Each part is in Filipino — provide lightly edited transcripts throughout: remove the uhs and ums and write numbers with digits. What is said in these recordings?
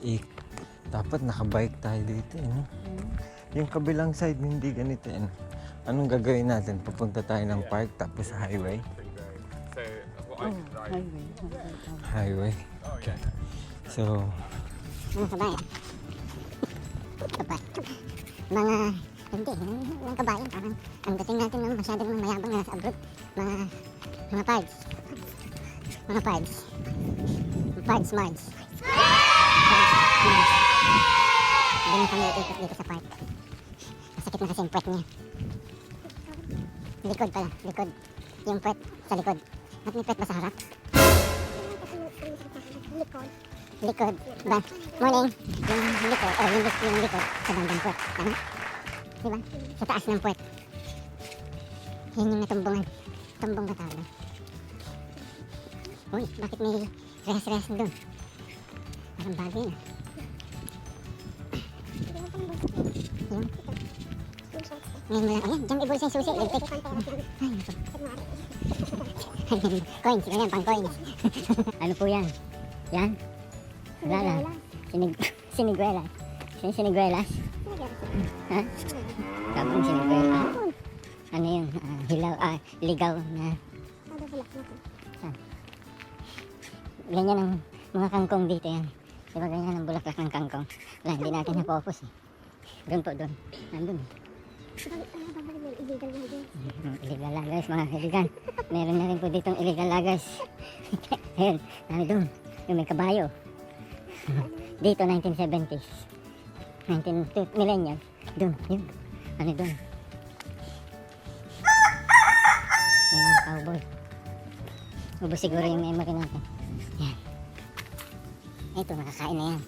Eh, dapat nakabike tayo dito, no? Yung kabilang side, hindi ganito, ano? Anong gagawin natin? Papunta tayo ng park, tapos highway? Highway. Okay. So, Mga kabayan. Mga, hindi, mga kabayan. Parang, ang dating natin naman masyadong mayabang na sa abroad. Mga pards. Mga pards. Pards, mards. Hindi na kami ikot dito sa park. Masakit na kasi yung puwet niya. Likod pala, likod. Yung puwet sa likod. At may puwet ba sa harap? Likod. Ba? Morning. Yung likod. Oh, yung likod. Sa bandang puwet. Tama? Diba? Sa taas ng puwet. Yun yung natumbungan. Tumbong na tawag. Uy, bakit may rehas-rehas na doon? Parang bagay na. Yung? Ngayon mo lang. Ayan, dyan ibulsa yung susi. Ligtik. Ay, ito. Coins. Ganyan, pang coins. Ano po yan? Yan? Wala lang. Siniguelas. Siniguelas? Ha? Sabong siniguelas. Ano yun? Hilaw, ligaw na. Ganyan ang mga kangkong dito yan. Diba ganyan ang bulaklak ng kangkong? Wala, hindi natin napopos eh. Doon po, doon. Nandun eh. Illegal lagers, mga kaibigan. Meron na rin po ditong illegal lagers. Ayun, ano doon? Yung may kabayo. Dito, 1970s. 19 millennium. Doon, yun. Ano doon? Yan ang cowboy. Ubus siguro yung memory natin. Yan. Ito, nakakain na yan.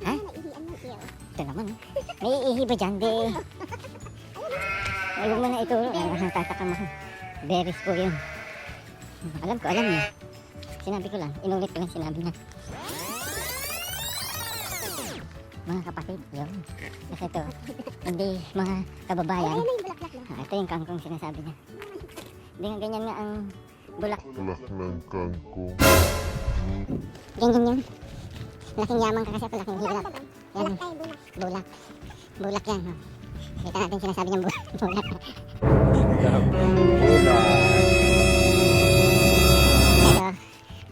Ha? Ito naman. May iihi ba dyan? Di. Huwag mo na ito. Natatakam ako. Berries po yun. Alam ko, alam niya. Sinabi ko lang. Inulit ko lang sinabi niya. Mga kapatid, yun. Kasi ito, hindi mga kababayan. Ito yung kangkong sinasabi niya. Hindi nga ganyan nga ang bulak. Bulak ng kangkong. Ganyan yun. Laking yaman ka kasi ito, laking hilak. Yan, bulak. Bulak yan. Oh. Kita natin sinasabi niyang bulak. Ito,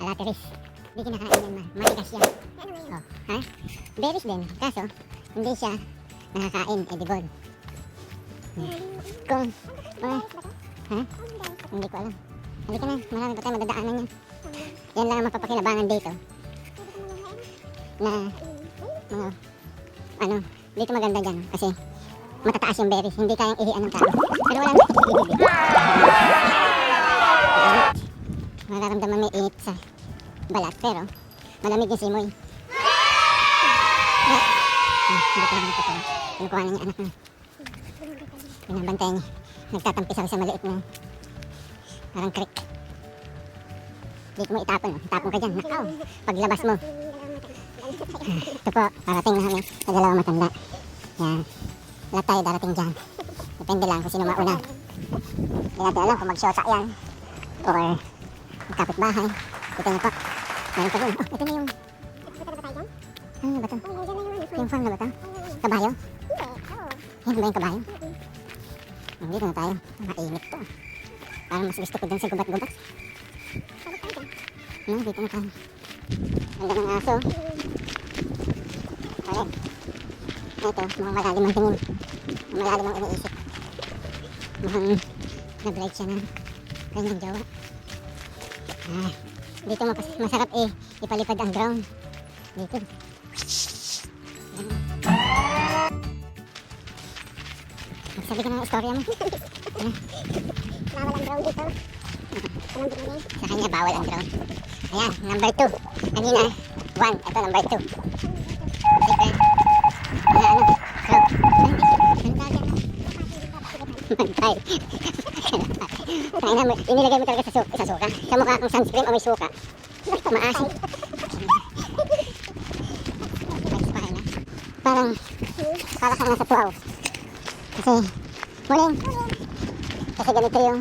alateris. Hindi kinakain yan, matigas yan. Oh, ha? Berries din, kaso hindi siya nakakain, edible. Kung, ha? Hindi ko alam. Halika na, marami pa tayo madadaanan yan. Yan lang ang mapapakinabangan dito. Na, mga, ano, dito maganda dyan kasi matataas yung berries, hindi kayang ihian ng tao. Pero wala na ibibig. Mararamdaman may init sa balat, pero malamig yung simoy. Hindi ko lang ito pala. Kinukuha na niya anak na. Binabantay niya. Nagtatampisaw sa maliit na parang creek. Hindi ko mo itapon. Itapon ka dyan. Nakaw. Paglabas mo. Ito po. Parating na kami sa dalawang matanda. Yan. Lahat tayo darating dyan. Depende lang kung sino mauna. Hindi natin alam kung mag-shota yan. Or kapitbahay. Ito na po. Meron pa rin. Oh, ito na yung... Ano ba ito? Yung farm na ba ito? Kabayo? Yan ba yung kabayo? Dito na tayo. Mainit to. Parang mas gusto ko dun sa gubat-gubat. No, dito na tayo. Ganda ng aso. Ayan. Ito, mukhang malalim ang tingin. Malalim ang iniisip. Mukhang nag-like siya na kanyang jowa. Dito masarap ipalipad ang drone. Dito. Magsabi ka ng istorya mo. Bawal ang drone dito. Sa kanya bawal ang drone. Ayan, number 2. Kanina, 1. Ito, number 2. Secret. Ano? Bantay. Inilagay mo talaga sa suka. Sa mukha kung sunscreen o may suka. Maasim. Parang kang nasa 2 hours. Kasi, morning. Kasi ganito yung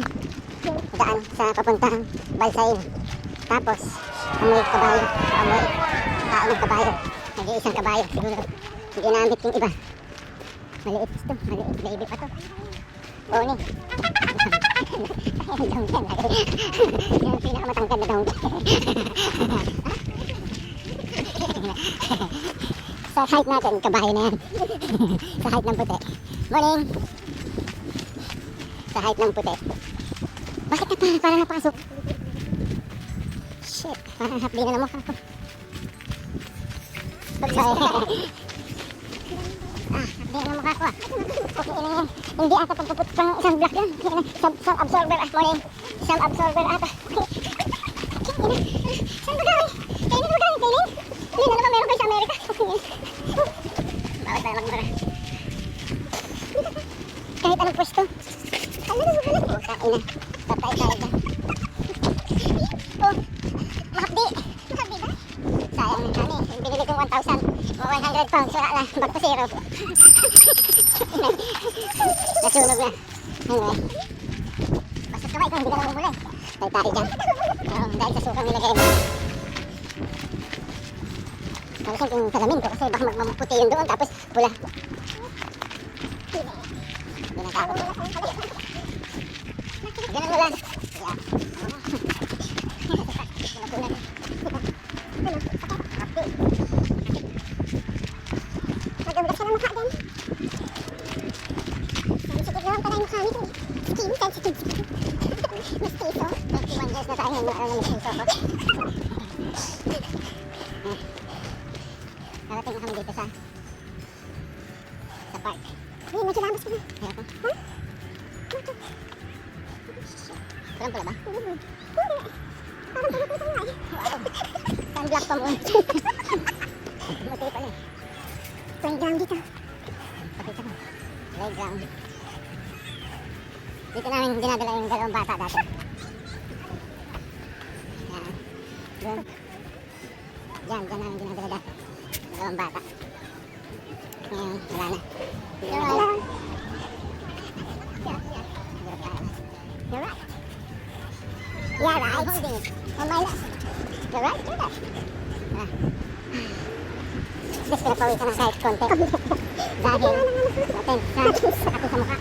daan sa papuntang Balsain. Tapos, amoy kabayo, amoy kain ng kabayo. Nag-iisang kabayo. Siguro, ginamit yung iba. Maliit ito. Maliit. Baby pa to. Pony. Ayun, donkey. Yung pinakamatangkad na donkey. Sa height natin, kabayo na yan. Sa height ng puti. Morning! Sa height ng puti. Bakit ka pa? Parang napasok. Shit, parang hapdi na mukha ko. Oops, sorry. Hapdi na mukha ko ah. Okay na yan. Hindi ata pagpuput pang isang block yan. Isang absorber ah. Morning. Isang absorber ata. Saan ba galing? Kainin ba galing? Kainin? Hindi na naman meron kayo sa Amerika. Bawat tayo magmara. Kahit anong pwesto. Ano na ba? Kain na. Tatay tayo dyan. Oh, mahapdi. Mahapdi ba? Sayang ng kami. Binili kong 1,000. 100 pounds. Wala na. Back to zero. Nasunog na. Anyway. Basta kamay ko. Hindi ka naman muli. Tayo tayo dyan. Oo, dahil sa sukang nilagay mo. Nalisan ko yung salamin ko kasi baka magmamuputi yun doon tapos pula. Hindi na takot. Ganun mo lang. Maganda siya ng mukha din. Sensitive naman pala yung mukha nito. Skin sensitive. Mistiso. 21 years na tayo ngayon na mistiso ko. Narating na kami dito sa park. Ay, may kilabas ka na. Ayoko. Ha? Walang pula ba? Hindi. Parang pulututan nga eh. Wow. Sunblock pa mo. Matay pala eh. Playground dito. Pakita mo. Playground. Dito namin dinadala yung dalawang bata dati. Yan. Doon. Diyan namin dinadala dati. Dalawang bata. Ngayon, wala na. Hello. You're right. Yeah, right. I'm holding it on my left. You're right, you're left. Just pinapawisan ng kahit konti. Dahil natin sa mukha.